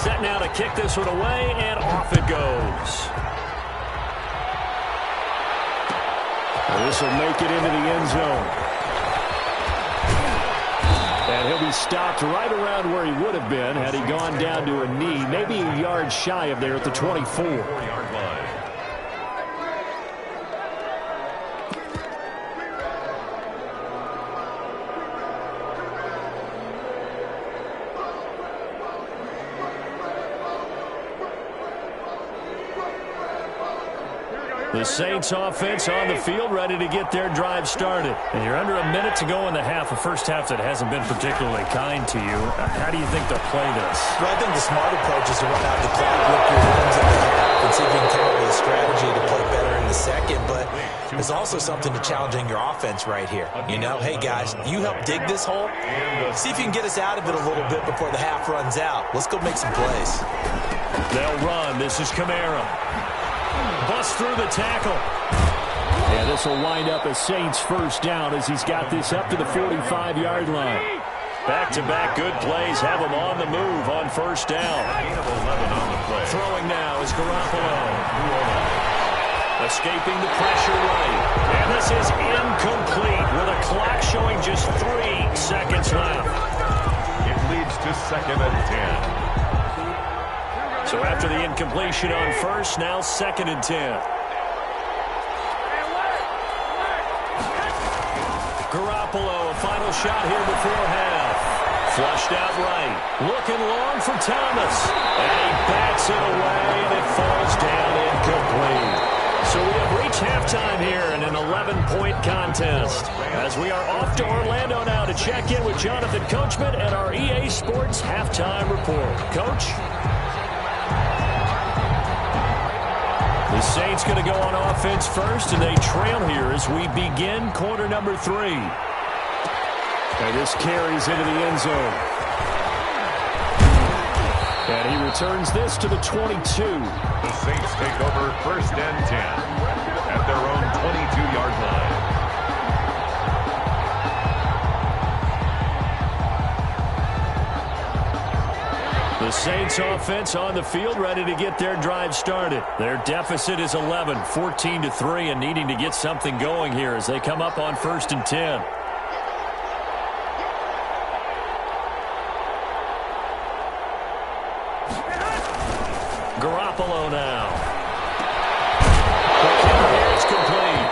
set now to kick this one away, and off it goes. Well, this will make it into the end zone. And he'll be stopped right around where he would have been had he gone down to a knee, maybe a yard shy of there at the 24-yard line. The Saints offense on the field, ready to get their drive started. And you're under a minute to go in the half, a first half that hasn't been particularly kind to you. How do you think they'll play this? Well, I think the smart approach is to run out the clock, look your rooms in the half, and see if you can come up with a strategy to play better in the second. But there's also something to challenging your offense right here. You know, hey, guys, you help dig this hole. See if you can get us out of it a little bit before the half runs out. Let's go make some plays. They'll run. This is Kamara. Bust through the tackle. And this will wind up a Saints first down as he's got this up to the 45-yard line. Back-to-back good plays have him on the move on first down. Throwing now is Garoppolo. Escaping the pressure right. And this is incomplete with a clock showing just 3 seconds left. It leads to 2nd and 10. So after the incompletion on first, now 2nd and 10. Garoppolo, a final shot here before half. Flushed out right. Looking long for Thomas. And he bats it away, and it falls down incomplete. So we have reached halftime here in an 11-point contest. As we are off to Orlando now to check in with Jonathan Coachman and our EA Sports Halftime Report. Coach? The Saints going to go on offense first, and they trail here as we begin quarter number 3. And this carries into the end zone. And he returns this to the 22. The Saints take over 1st and 10 at their own 22-yard line. The Saints offense on the field ready to get their drive started. Their deficit is 11, 14-3, and needing to get something going here as they come up on 1st and 10. Garoppolo now. It's complete.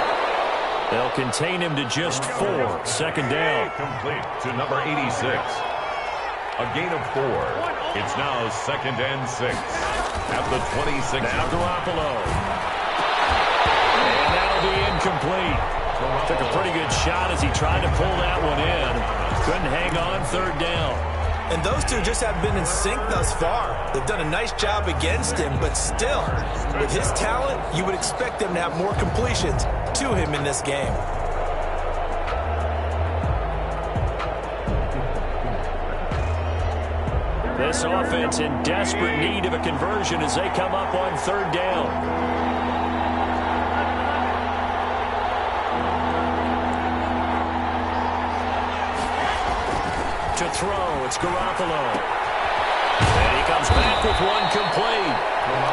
They'll contain him to just 4. 2nd down. Complete to number 86. A gain of 4. It's now 2nd and 6 at the 26. Now Garoppolo. And that'll be incomplete. Took a pretty good shot as he tried to pull that one in. Couldn't hang on 3rd down. And those two just have been in sync thus far. They've done a nice job against him, but still, with his talent, you would expect them to have more completions to him in this game. This offense in desperate need of a conversion as they come up on 3rd down. To throw, it's Garoppolo. And he comes back with one complete.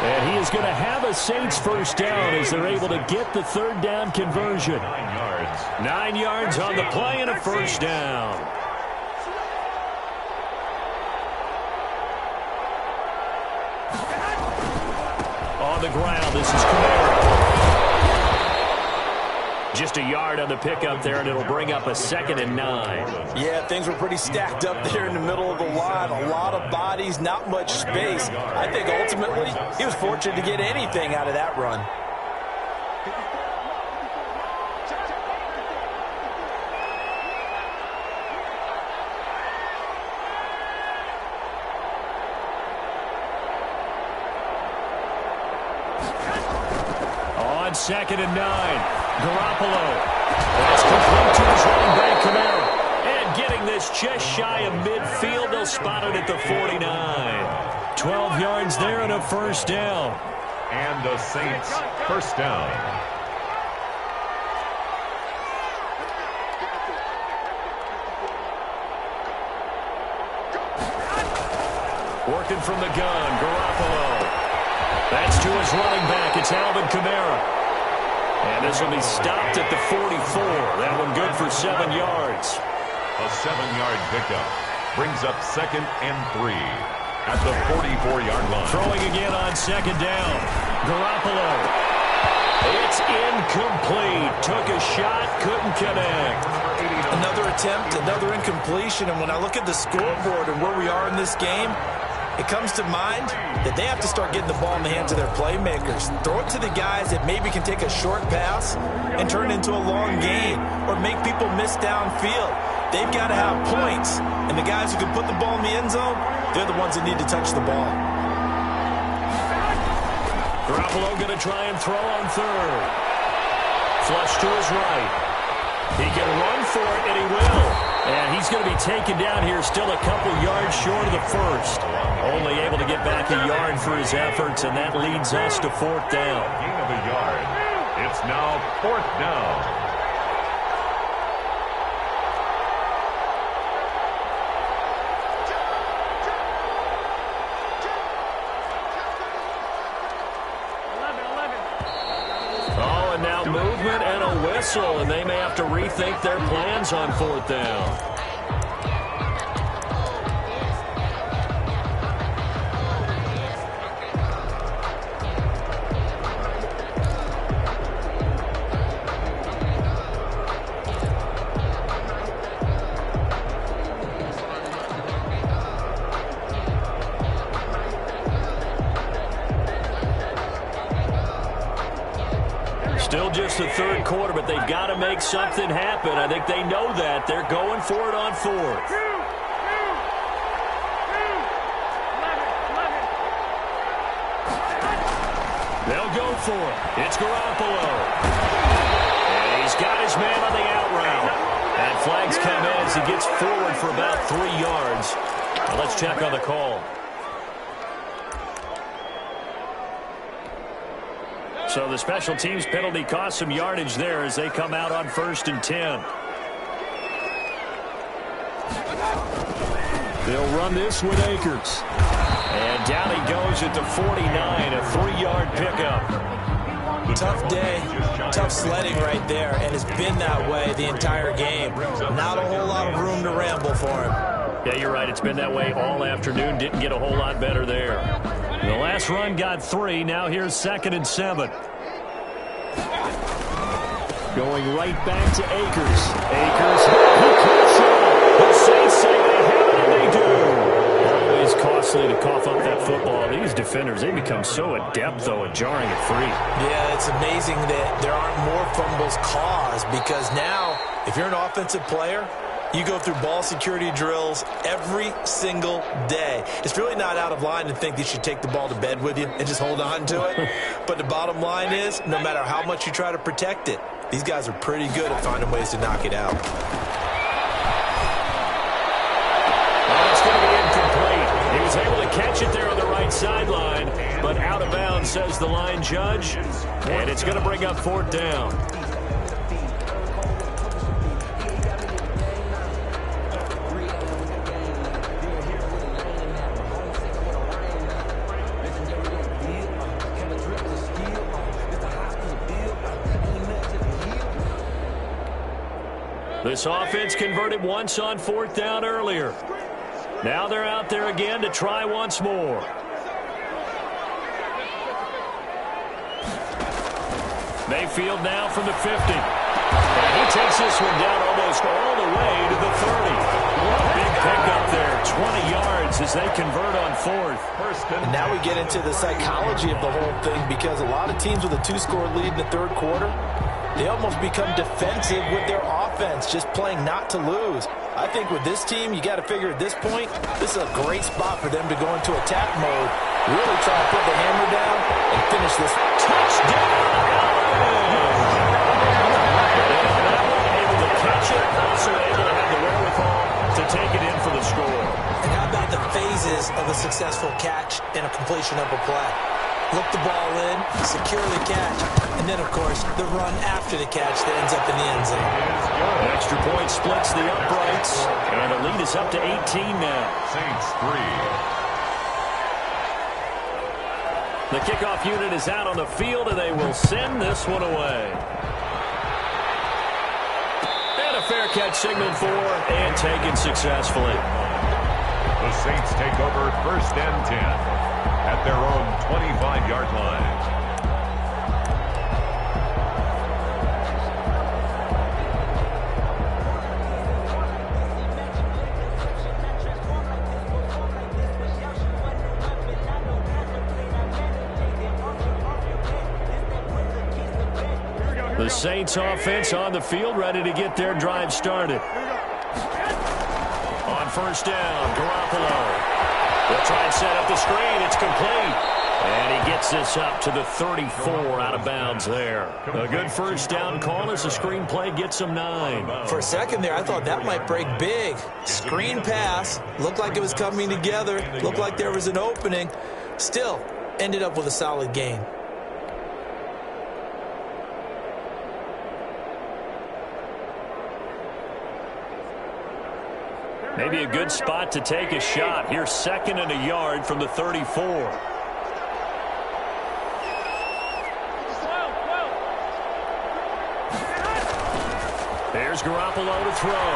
And he is going to have a Saints first down as they're able to get the 3rd down conversion. 9 yards. 9 yards on the play and a first down. On the ground, this is Kamara. Just a yard on the pickup there, and it'll bring up a 2nd and 9. Yeah, things were pretty stacked up there in the middle of the line. A lot of bodies, not much space. I think ultimately he was fortunate to get anything out of that run. On 2nd and 9. Garoppolo. That's complete to his running back, Kamara. And getting this just shy of midfield, they'll spot it at the 49. 12 yards there and a first down. And the Saints first down. Working from the gun, Garoppolo. That's to his running back. It's Alvin Kamara. And this will be stopped at the 44. That one good for 7 yards. A 7-yard pickup brings up 2nd and 3 at the 44-yard line. Throwing again on 2nd down. Garoppolo. It's incomplete. Took a shot, couldn't connect. Another attempt, another incompletion. And when I look at the scoreboard and where we are in this game, it comes to mind that they have to start getting the ball in the hands of their playmakers. Throw it to the guys that maybe can take a short pass and turn it into a long gain or make people miss downfield. They've got to have points. And the guys who can put the ball in the end zone, they're the ones that need to touch the ball. Garoppolo going to try and throw on 3rd. Flush to his right. He can run for it, and he will. And he's going to be taken down here, still a couple yards short of the 1st. Only able to get back a yard for his efforts, and that leads us to 4th down. Gain of a yard. It's now 4th down. Movement and a whistle, and they may have to rethink their plans on 4th down. Still just the 3rd quarter, but they've got to make something happen. I think they know that. They're going for it on 4th. They'll go for it. It's Garoppolo. And he's got his man on the out route. And flags come in as he gets forward for about 3 yards. Now let's check on the call. So the special teams penalty cost some yardage there as they come out on 1st and 10. They'll run this with Akers. And down he goes at the 49, a 3-yard pickup. Tough day, tough sledding right there, and it's been that way the entire game. Not a whole lot of room to ramble for him. Yeah, you're right. It's been that way all afternoon. Didn't get a whole lot better there. The last run got 3. Now here's 2nd and 7. Going right back to Akers. Akers, he cuts it. The Saints say they have it, and they do. Always costly to cough up that football. These defenders, they become so adept, though, at jarring it free. Yeah, it's amazing that there aren't more fumbles caused because now, if you're an offensive player, you go through ball security drills every single day. It's really not out of line to think that you should take the ball to bed with you and just hold on to it. But the bottom line is, no matter how much you try to protect it, these guys are pretty good at finding ways to knock it out. Well, it's going to be incomplete. He was able to catch it there on the right sideline, but out of bounds, says the line judge. And it's going to bring up 4th down. This offense converted once on 4th down earlier. Now they're out there again to try once more. Mayfield now from the 50. And he takes this one down almost all the way to the 30. Big pickup there, 20 yards as they convert on 4th. And now we get into the psychology of the whole thing because a lot of teams with a 2-score lead in the 3rd quarter, they almost become defensive with their offense, just playing not to lose. I think with this team, you got to figure at this point, this is a great spot for them to go into attack mode, really try to put the hammer down and finish this. Touchdown! Able to catch it, also able to have the wherewithal to take it in for the score. And how about the phases of a successful catch and a completion of a play? Look the ball in, securely catch, and then, of course, the run after the catch that ends up in the end zone. An extra point splits the uprights, and the lead is up to 18 now. Saints 3. The kickoff unit is out on the field, and they will send this one away. And a fair catch signaled for and taken successfully. The Saints take over 1st and 10 at their own 25-yard line. The Saints offense on the field, ready to get their drive started. On 1st down, Garoppolo. They'll try and set up the screen. It's complete. And he gets this up to the 34 out of bounds there. A good 1st down call as the screen play gets him 9. For a second there, I thought that might break big. Screen pass. Looked like it was coming together. Looked like there was an opening. Still, ended up with a solid gain. Maybe a good spot to take a shot. Here's 2nd and a yard from the 34. There's Garoppolo to throw.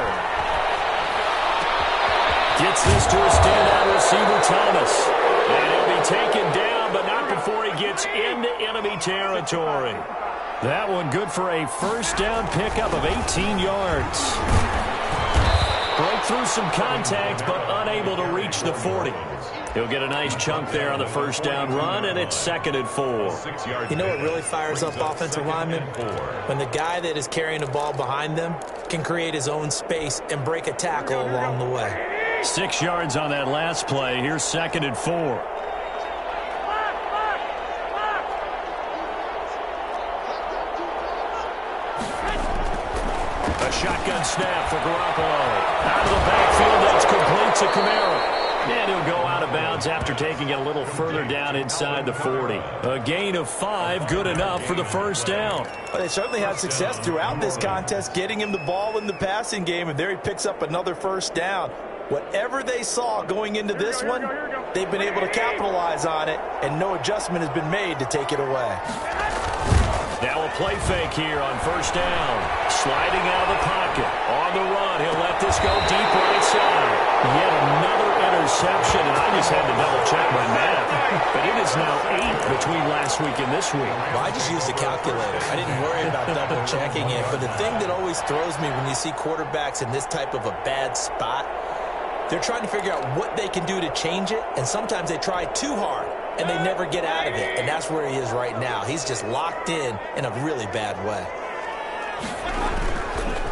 Gets this to a standout receiver, Thomas. And he'll be taken down, but not before he gets into enemy territory. That one good for a 1st down pickup of 18 yards. Broke through some contact, but unable to reach the 40. He'll get a nice chunk there on the 1st down run, and it's 2nd and 4. You know what really fires up offensive linemen? When the guy that is carrying the ball behind them can create his own space and break a tackle along the way. 6 yards on that last play. Here's 2nd and 4. A shotgun snap for Garoppolo. Out of the backfield, that's complete to Kamara. And he'll go out of bounds after taking it a little further down inside the 40. A gain of 5, good enough for the 1st down. Well, they certainly had success throughout this contest, getting him the ball in the passing game, and there he picks up another 1st down. Whatever they saw going into this one, they've been able to capitalize on it, and no adjustment has been made to take it away. Now a play fake here on 1st down. Sliding out of the pocket. On the run, he'll let this go deep right side. Yet another interception, and I just had to double-check my math. But it is now 8 between last week and this week. Well, I just used a calculator. I didn't worry about double-checking it. But the thing that always throws me when you see quarterbacks in this type of a bad spot, they're trying to figure out what they can do to change it, and sometimes they try too hard, and they never get out of it. And that's where he is right now. He's just locked in a really bad way.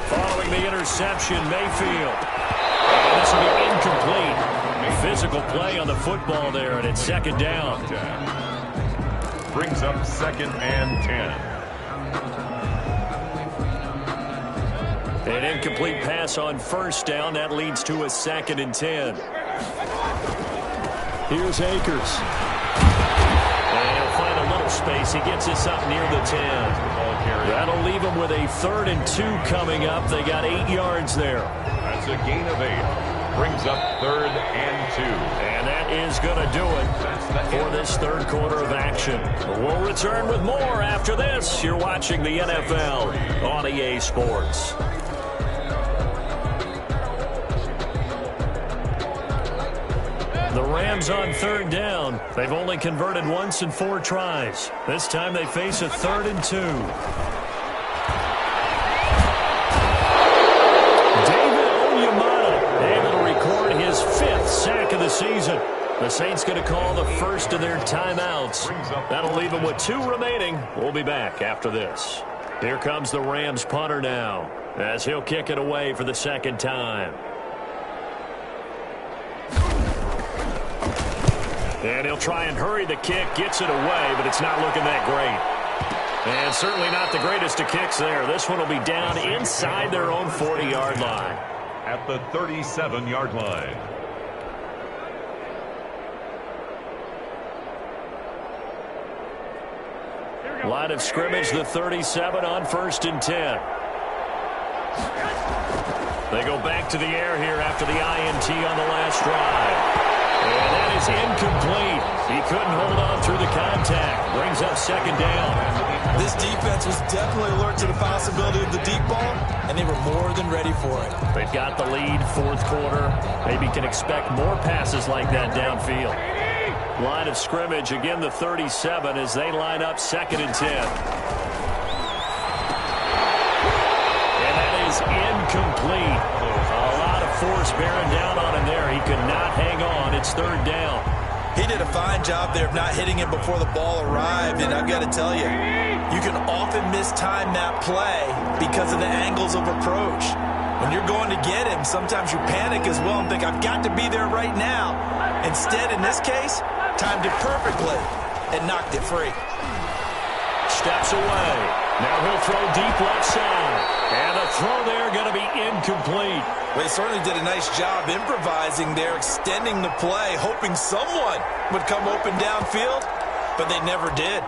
Following the interception, Mayfield. And this will be incomplete. Physical play on the football there, and it's 2nd down. Brings up 2nd and 10. An incomplete pass on 1st down. That leads to a 2nd and 10. Here's Akers. And he'll find a little space. He gets this up near the 10. That'll leave him with a 3rd and 2 coming up. They got 8 yards there. That's a gain of 8. Brings up 3rd and 2. And that is going to do it for this 3rd quarter of action. We'll return with more after this. You're watching the NFL on EA Sports. The Rams on 3rd down. They've only converted once in 4 tries. This time they face a 3rd and 2. David Onyemata able to record his 5th sack of the season. The Saints going to call the first of their timeouts. That'll leave them with 2 remaining. We'll be back after this. Here comes the Rams punter now as he'll kick it away for the 2nd time. And he'll try and hurry the kick, gets it away, but it's not looking that great. And certainly not the greatest of kicks there. This one will be down inside their own 40-yard line. At the 37-yard line. Line of scrimmage, the 37 on 1st and 10. They go back to the air here after the INT on the last drive. And that is incomplete. He couldn't hold on through the contact. Brings up second down. This defense was definitely alert to the possibility of the deep ball, and they were more than ready for it. They've got the lead, fourth quarter. Maybe can expect more passes like that downfield. Line of scrimmage, again the 37 as they line up 2nd and 10. And that is incomplete. A lot of force bearing down on him there. He could not hang on. It's 3rd down. He did a fine job there of not hitting him before the ball arrived, and I've got to tell you, you can often mistime that play because of the angles of approach. When you're going to get him, sometimes you panic as well and think, I've got to be there right now. Instead, in this case, timed it perfectly and knocked it free. Steps away. Now he'll throw deep left side. And the throw there going to be incomplete. Well, he certainly did a nice job improvising there, extending the play, hoping someone would come open downfield, but they never did.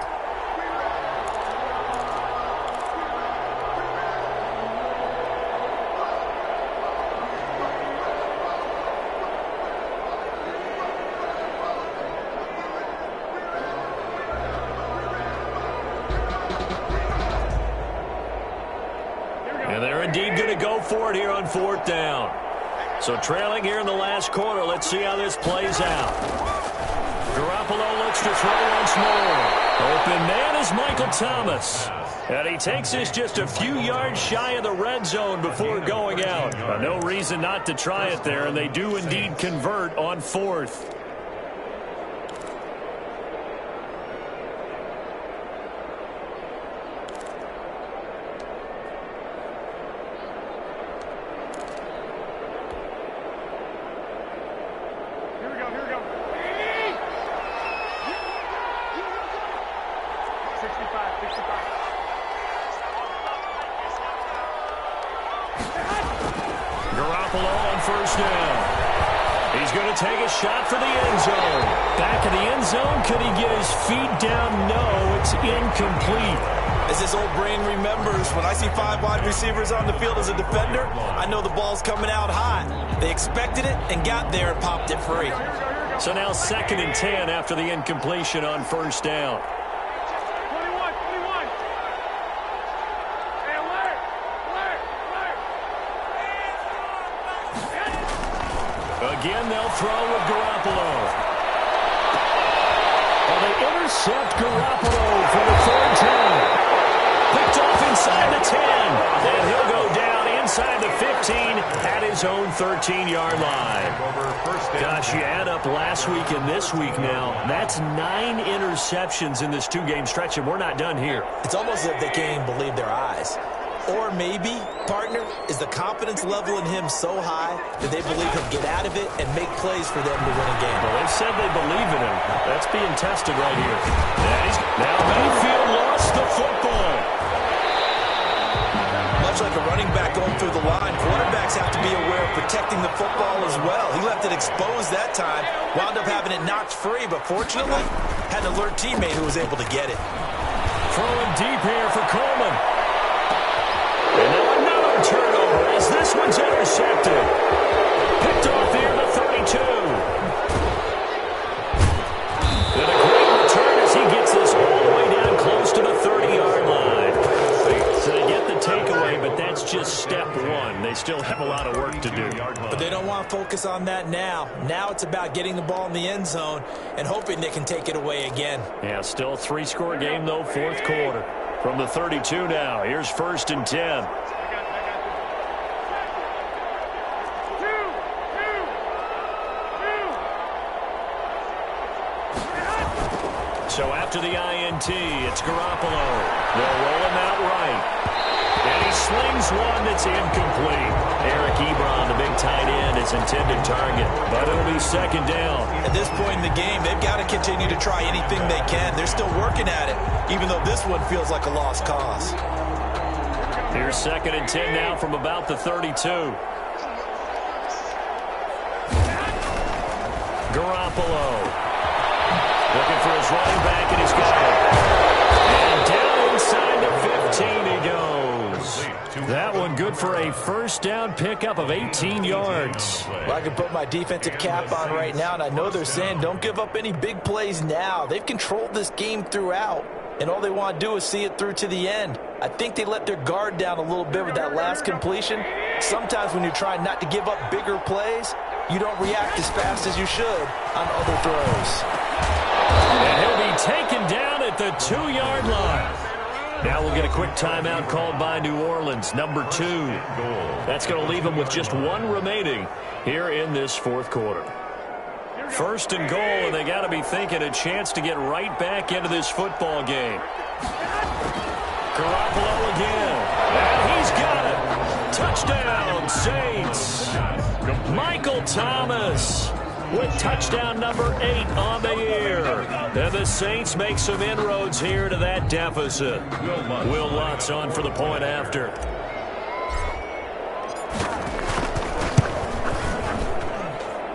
And they're indeed going to go for it here on 4th down. So trailing here in the last quarter. Let's see how this plays out. Garoppolo looks to throw once more. Open man is Michael Thomas. And he takes this just a few yards shy of the red zone before going out. No reason not to try it there, and they do indeed convert on 4th. Garoppolo on 1st down. He's going to take a shot for the end zone. Back in the end zone. Could he get his feet down? No, it's incomplete. As his old brain remembers, when I see 5 wide receivers on the field as a defender, I know the ball's coming out high. They expected it and got there and popped it free. So now 2nd and 10 after the incompletion on 1st down. Again, they'll throw with Garoppolo. And they intercept Garoppolo for the 3rd time. Picked off inside the 10. And he'll go down inside the 15 at his own 13-yard line. Gosh, you add up last week and this week now. That's 9 interceptions in this 2-game stretch, and we're not done here. It's almost as if they can't even believe their eyes. Or maybe, partner, is the confidence level in him so high that they believe he'll get out of it and make plays for them to win a game. Well, they've said they believe in him. That's being tested right here. Now Mayfield lost the football. Much like a running back going through the line, quarterbacks have to be aware of protecting the football as well. He left it exposed that time, wound up having it knocked free, but fortunately, had an alert teammate who was able to get it. Throwing deep here for Coleman. And now another turnover as this one's intercepted. Picked off here the 32. And a great return as he gets this all the way down close to the 30-yard line. So they get the takeaway, but that's just step one. They still have a lot of work to do. But they don't want to focus on that now. Now it's about getting the ball in the end zone and hoping they can take it away again. Yeah, still a 3-score game, though, 4th quarter. From the 32 now, here's 1st and 10. So after the INT, it's Garoppolo. They'll roll him out right. And he slings one that's incomplete. Eric Ebron, the big tight end, is intended target. But it'll be 2nd down. At this point in the game, they've got to continue to try anything they can. They're still working at it, even though this one feels like a lost cause. Here's 2nd and 10 now from about the 32. Garoppolo. Looking for his running back, and he's got it. And down inside the 15 he goes. That one good for a first down pickup of 18 yards. Well, I can put my defensive cap on right now, and I know they're saying don't give up any big plays now. They've controlled this game throughout, and all they want to do is see it through to the end. I think they let their guard down a little bit with that last completion. Sometimes when you're trying not to give up bigger plays, you don't react as fast as you should on other throws. And he'll be taken down at the 2-yard line. Now we'll get a quick timeout called by New Orleans, number 2. That's going to leave them with just 1 remaining here in this fourth quarter. First and goal, and they got to be thinking a chance to get right back into this football game. Garoppolo again, and he's got it. Touchdown, Saints. Michael Thomas with touchdown number 8 on the year. And the Saints make some inroads here to that deficit. Will Lutz on for the point after.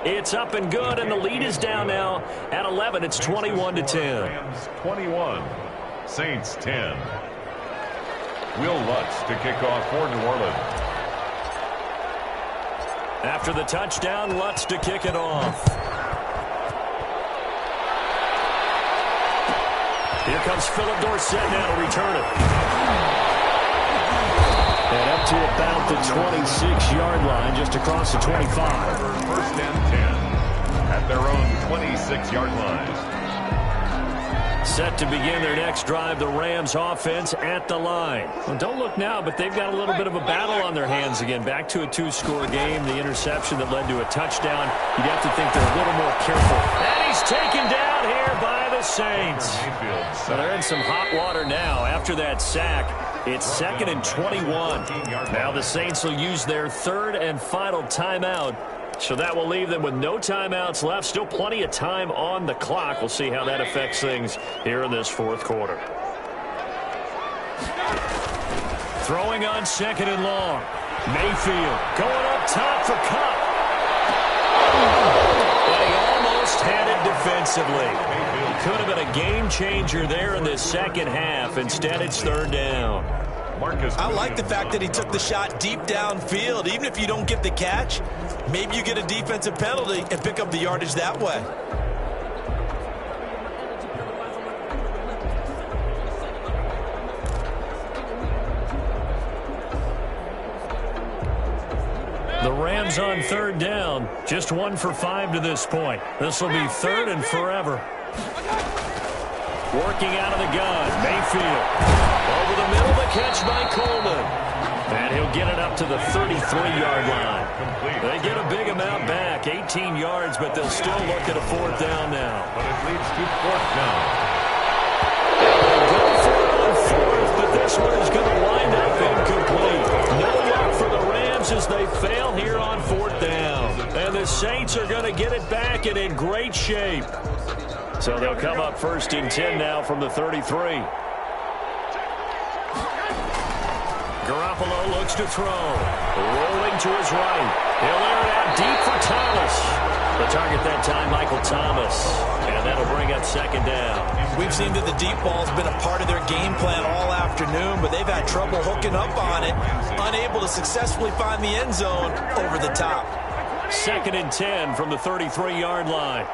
It's up and good, and the lead is down now at 11. It's 21-10. Rams 21, Saints 10. Will Lutz to kick off for New Orleans. After the touchdown, Lutz to kick it off. Here comes Philip Dorsett now to return it. And up to about the 26-yard line, just across the 25. First and 10 at their own 26-yard line. Set to begin their next drive, the Rams offense at the line. Well, don't look now, but they've got a little bit of a battle on their hands again. Back to a 2-score game, the interception that led to a touchdown. You'd have to think they're a little more careful. And he's taken down here by the Saints. So they're in some hot water now after that sack. It's 2nd and 21. Now the Saints will use their 3rd and final timeout. So that will leave them with no timeouts left. Still plenty of time on the clock. We'll see how that affects things here in this fourth quarter. Throwing on 2nd and long. Mayfield going up top for Cup. They almost had it defensively. Could have been a game changer there in the second half. Instead, it's 3rd down. I like the fact that he took the shot deep downfield. Even if you don't get the catch, maybe you get a defensive penalty and pick up the yardage that way. The Rams on 3rd down. Just 1 for 5 to this point. This will be 3rd and forever. Working out of the gun, Mayfield. Over the middle, the catch by Coleman. And he'll get it up to the 33-yard line. They get a big amount back, 18 yards, but they'll still look at a 4th down now. But it leads to 4th down. They'll go for it on 4th, but this one is going to wind up incomplete. No luck for the Rams as they fail here on 4th down. And the Saints are going to get it back and in great shape. So they'll come up 1st and 10 now from the 33. Garoppolo looks to throw. Rolling to his right. He'll air it out deep for Thomas. The target that time, Michael Thomas. And that'll bring up 2nd down. We've seen that the deep ball's been a part of their game plan all afternoon, but they've had trouble hooking up on it, unable to successfully find the end zone over the top. 2nd and 10 from the 33-yard line.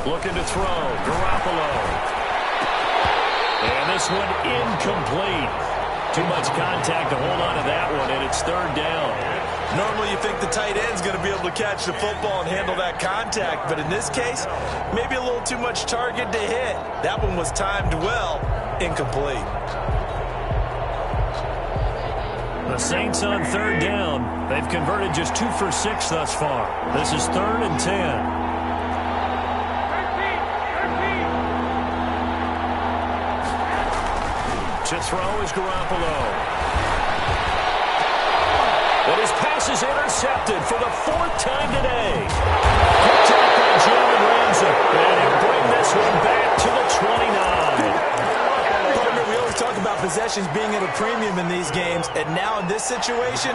Looking to throw, Garoppolo. And this one incomplete. Too much contact to hold on to that one, and it's 3rd down. Normally you think the tight end's going to be able to catch the football and handle that contact, but in this case, maybe a little too much target to hit. That one was timed well, incomplete. The Saints on 3rd down. They've converted just 2 for 6 thus far. This is 3rd and 10. To throw is Garoppolo. And his pass is intercepted for the 4th time today. Picked up by Jalen Ramsey. And he'll bring this one back possessions being at a premium in these games, and now in this situation,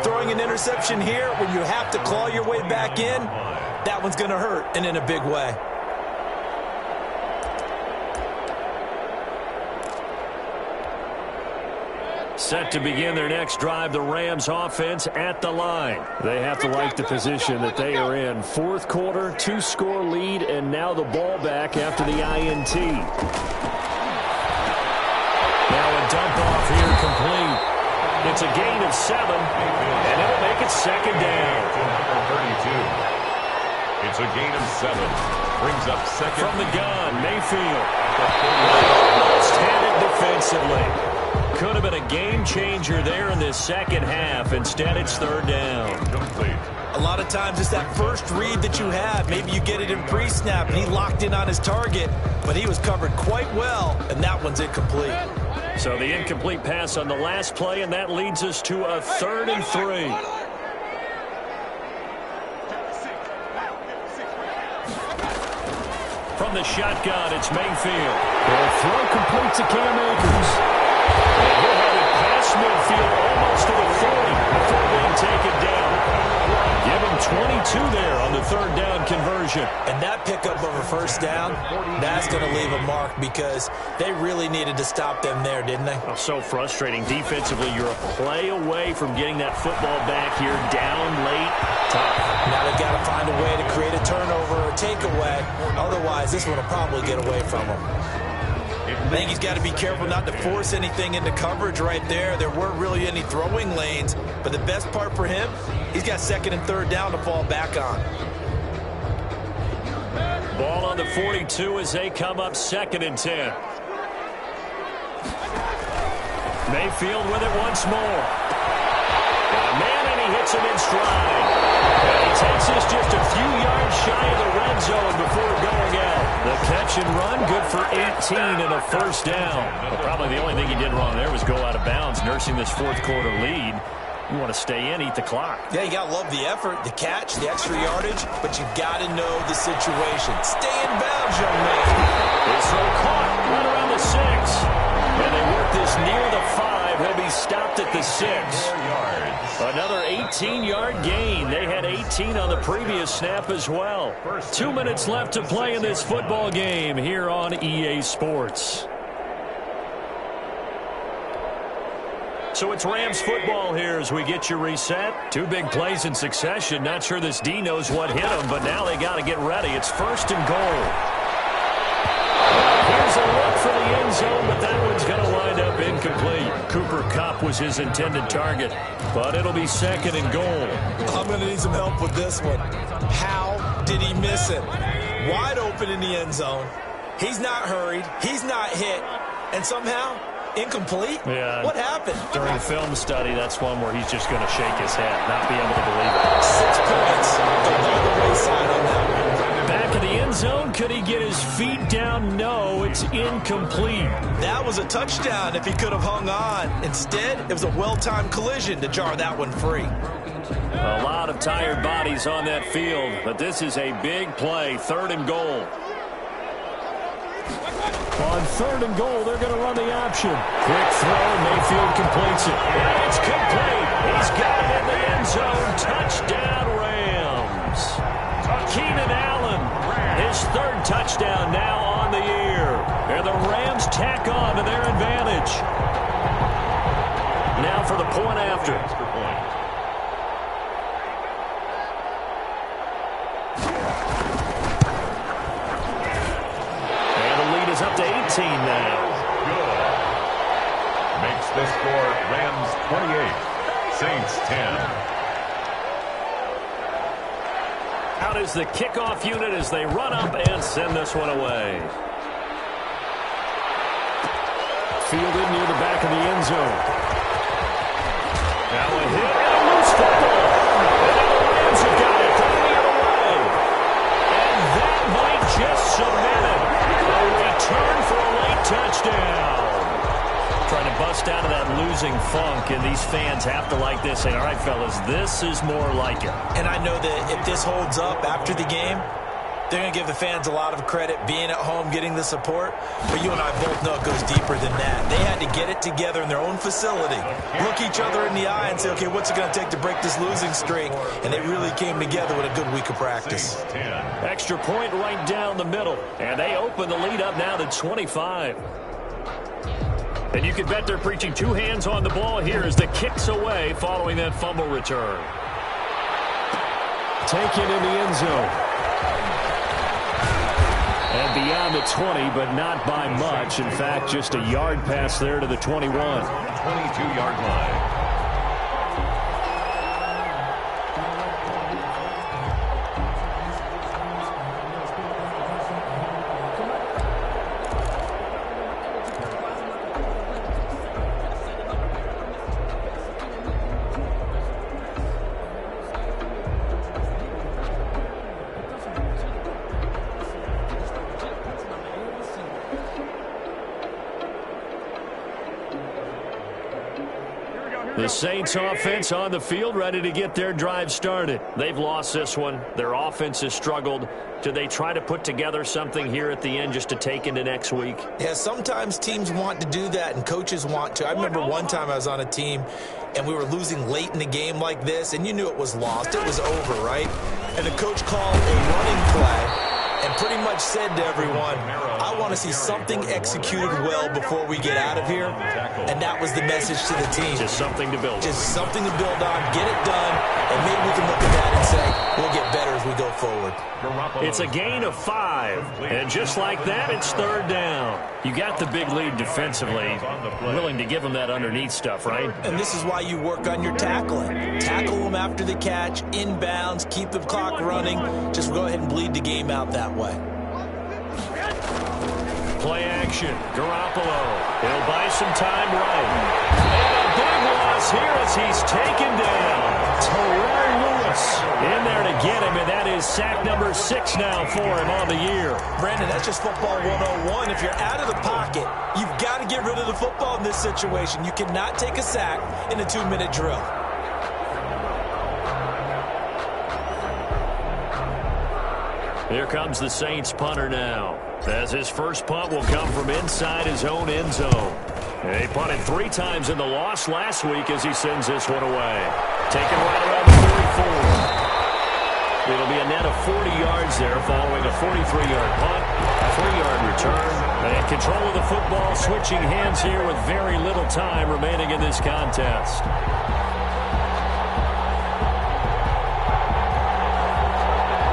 throwing an interception here when you have to claw your way back in, that one's going to hurt, and in a big way. Set to begin their next drive, the Rams offense at the line. They have to like the position that they are in. Fourth quarter, 2-score lead, and now the ball back after the INT. Now a dump off here complete. It's a gain of 7, and it'll make it second down. Number 32. It's a gain of 7. Brings up second. From the gun, Mayfield. Almost had it defensively. Could have been a game changer there in this second half. Instead, it's third down. Complete. A lot of times it's that first read that you have. Maybe you get it in pre-snap, and he locked in on his target, but he was covered quite well, and that one's incomplete. So the incomplete pass on the last play, and that leads us to a 3rd and 3. From the shotgun, it's Mayfield. The throw complete to Cam Akers. And he'll have it past midfield almost to the 40 before being taken down. Give him 22 there on the 3rd down conversion. And that pickup of a first down, that's going to leave a mark because they really needed to stop them there, didn't they? Oh, so frustrating. Defensively, you're a play away from getting that football back here down late. Tough. Now they've got to find a way to create a turnover or takeaway. Otherwise, this one will probably get away from them. I think he's got to be careful not to force anything into coverage right there. There weren't really any throwing lanes, but the best part for him, he's got 2nd and 3rd down to fall back on. Ball on the 42 as they come up 2nd and 10. Mayfield with it once more. Got a man, and he hits him in stride. And he takes us just a few yards shy of the red zone before going out. The catch and run, good for 18 and a first down. But probably the only thing he did wrong there was go out of bounds, nursing this 4th quarter lead. You want to stay in, eat the clock. Yeah, you got to love the effort, the catch, the extra yardage, but you got to know the situation. Stay in bounds, young man. His throw caught right around the 6. And they work this near the 5. He'll be stopped at the 6. Another 18-yard gain. They had 18 on the previous snap as well. 2 minutes left to play in this football game here on EA Sports. So it's Rams football here as we get you reset. 2 big plays in succession. Not sure this D knows what hit them, but now they got to get ready. It's 1st and goal. Here's a look for the end zone, but that one's going to wind up incomplete. Cooper Kupp was his intended target, but it'll be 2nd and goal. I'm going to need some help with this one. How did he miss it? Wide open in the end zone. He's not hurried. He's not hit. And somehow, incomplete? Yeah. What happened? During film study, that's one where he's just going to shake his head, not be able to believe it. 6 points. Along the wayside on that one. Back of the end zone, could he get his feet down? No, it's incomplete. That was a touchdown if he could have hung on. Instead, it was a well-timed collision to jar that one free. A lot of tired bodies on that field, but this is a big play, 3rd and goal. On 3rd and goal, they're going to run the option. Quick throw, Mayfield completes it. And it's complete. He's got it in the end zone. Touchdown, Rams. Keenan Allen, his 3rd touchdown now on the year. And the Rams tack on to their advantage. Now for the point after. And the lead is up to 18 now. Good. Makes the score Rams 28, Saints 10. Out is the kickoff unit as they run up and send this one away. Fielded near the back of the end zone. Now a hit and a loose football. And the Rams have got it from the other way. And that might just cement it. A return for a late touchdown. Trying to bust out of that losing funk, and these fans have to like this. Saying, all right, fellas, this is more like it. And I know that if this holds up after the game, They're going to give the fans a lot of credit being at home, getting the support. But you and I both know it goes deeper than that. They had to get it together in their own facility, look each other in the eye and say, okay, what's it going to take to break this losing streak? And they really came together with a good week of practice. Extra point right down the middle. And they open the lead up now to 25. And you can bet they're preaching two hands on the ball here as the kick's away following that fumble return. Taken in the end zone. And beyond the 20, but not by much. In fact, just a yard pass there to the 21. 22-yard line. The Saints offense on the field, ready to get their drive started. They've lost this one. Their offense has struggled. Do they try to put together something here at the end just to take into next week? Yeah, sometimes teams want to do that and coaches want to. I remember one time I was on a team and we were losing late in the game like this, and you knew it was lost. It was over, right? And the coach called a running play and pretty much said to everyone, I want to see something executed well before we get out of here. And that was the message to the team. Just something to build on. Just something to build on, get it done, and maybe we can look at that and say, we'll get better as we go forward. It's a gain of 5. And just like that, it's third down. You got the big lead defensively. Willing to give them that underneath stuff, right? And this is why you work on your tackling. Tackle them after the catch, inbounds, keep the clock running. Just go ahead and bleed the game out that way. Play action. Garoppolo. He'll buy some time right. And a big loss here as he's taken down. Terrell Lewis in there to get him, and that is sack number 6 now for him on the year. Brandon, that's just football 101. If you're out of the pocket, you've got to get rid of the football in this situation. You cannot take a sack in a 2-minute drill. Here comes the Saints punter now, as his first punt will come from inside his own end zone. And they punted 3 times in the loss last week as he sends this one away. Taken right around the 34. It'll be a net of 40 yards there following a 43-yard punt, a 3-yard return, and control of the football switching hands here with very little time remaining in this contest.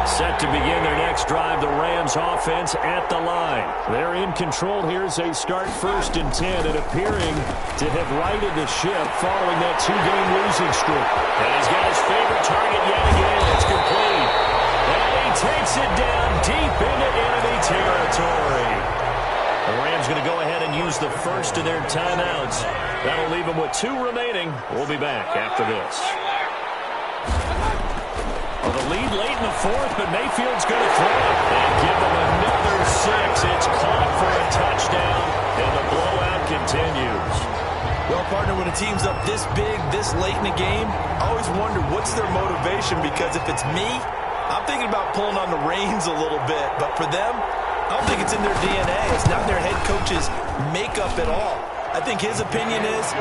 Set to begin their next drive, the Rams offense at the line. They're in control here as they start 1st and 10 and appearing to have righted the ship following that 2-game losing streak. And he's got his favorite target yet again. It's complete. And he takes it down deep into enemy territory. The Rams going to go ahead and use the first of their timeouts. That'll leave them with 2 remaining. We'll be back after this. Well, the lead late in the 4th, but Mayfield's going to throw it and give them another 6. It's caught for a touchdown, and the blowout continues. Well, partner, when a team's up this big, this late in the game, I always wonder what's their motivation, because if it's me, I'm thinking about pulling on the reins a little bit. But for them, I don't think it's in their DNA. It's not their head coach's makeup at all. I think his opinion is,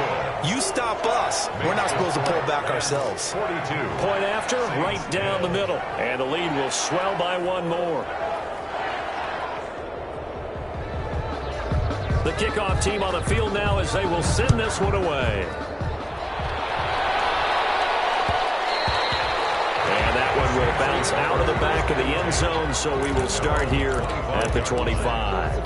you stop us, we're not supposed to pull back ourselves. 42. Point after, right down the middle. And the lead will swell by 1 more. The kickoff team on the field now as they will send this one away. And that one will bounce out of the back of the end zone, so we will start here at the 25.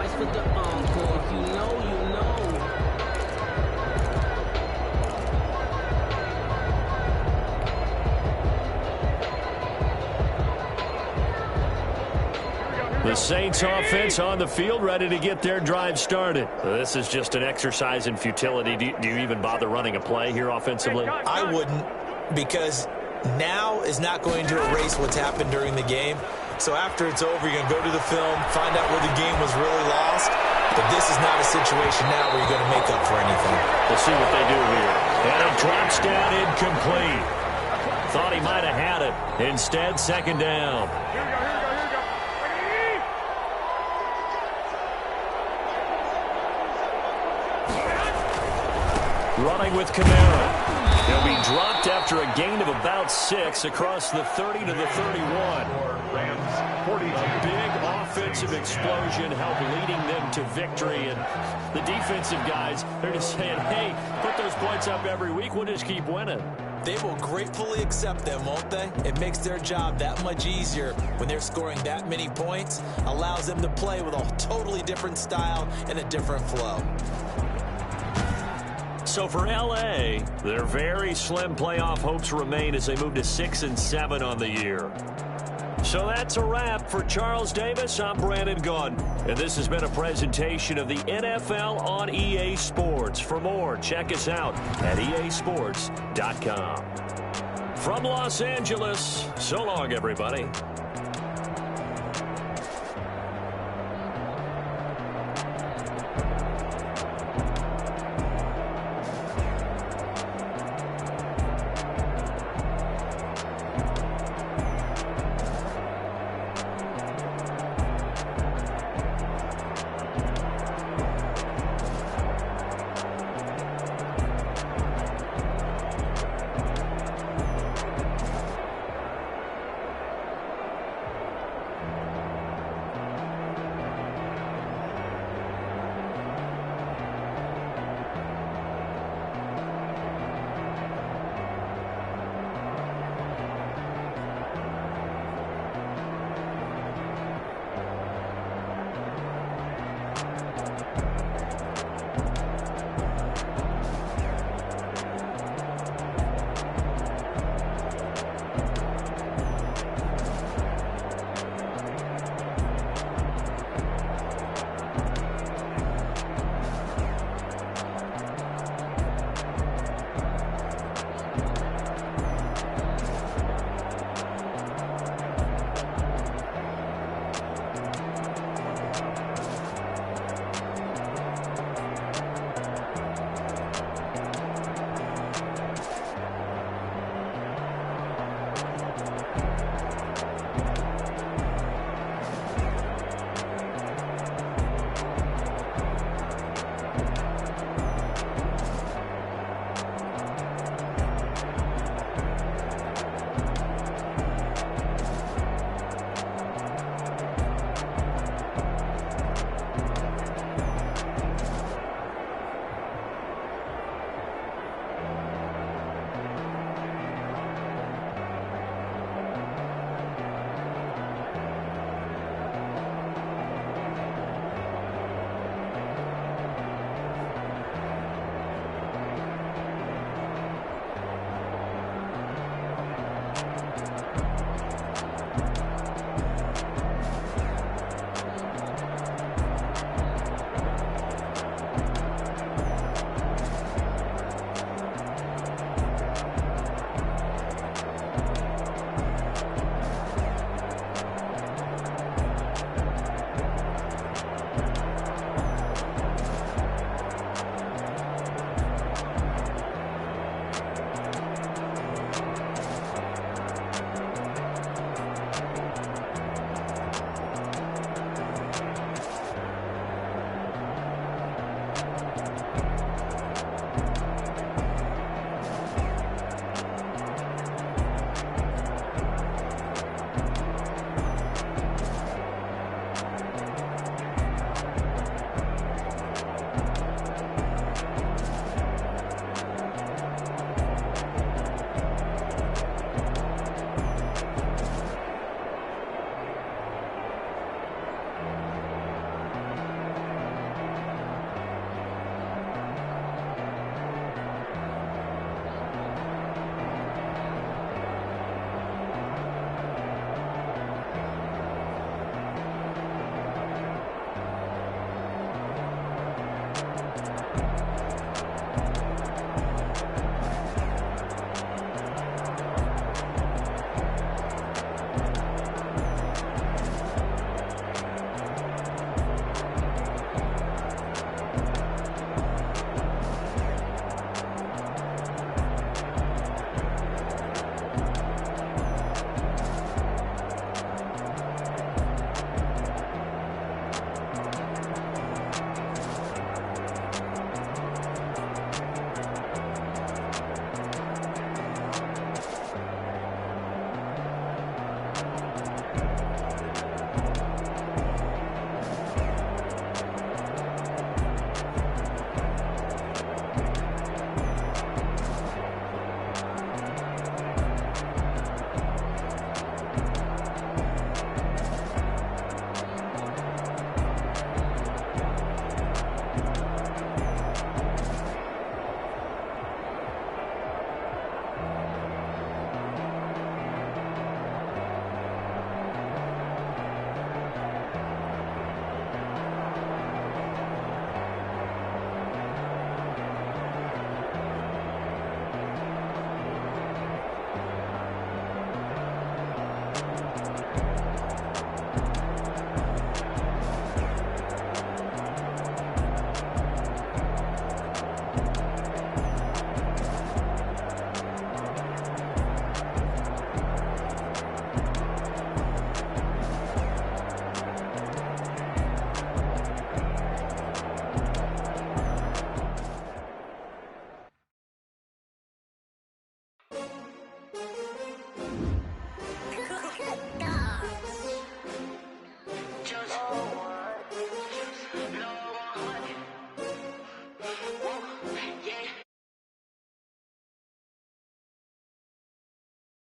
For the encore, if you know, you know. The Saints offense on the field, ready to get their drive started. This is just an exercise in futility. Do you even bother running a play here offensively? I wouldn't, because now is not going to erase what's happened during the game. So after it's over, you're going to go to the film, find out where the game was really lost, But this is not a situation now where you're going to make up for anything. We'll see what they do here. And it drops down incomplete. Thought he might have had it. Instead, second down. Running with Kamara. He'll be dropped after a gain of about 6 across the 30 to the 31. A big offensive explosion helped leading them to victory. And the defensive guys, they're just saying, hey, put those points up every week. We'll just keep winning. They will gratefully accept them, won't they? It makes their job that much easier when they're scoring that many points. Allows them to play with a totally different style and a different flow. So for L.A., their very slim playoff hopes remain as they move to 6-7 on the year. So that's a wrap for Charles Davis. I'm Brandon Gaudin, and this has been a presentation of the NFL on EA Sports. For more, check us out at easports.com. From Los Angeles, so long, everybody.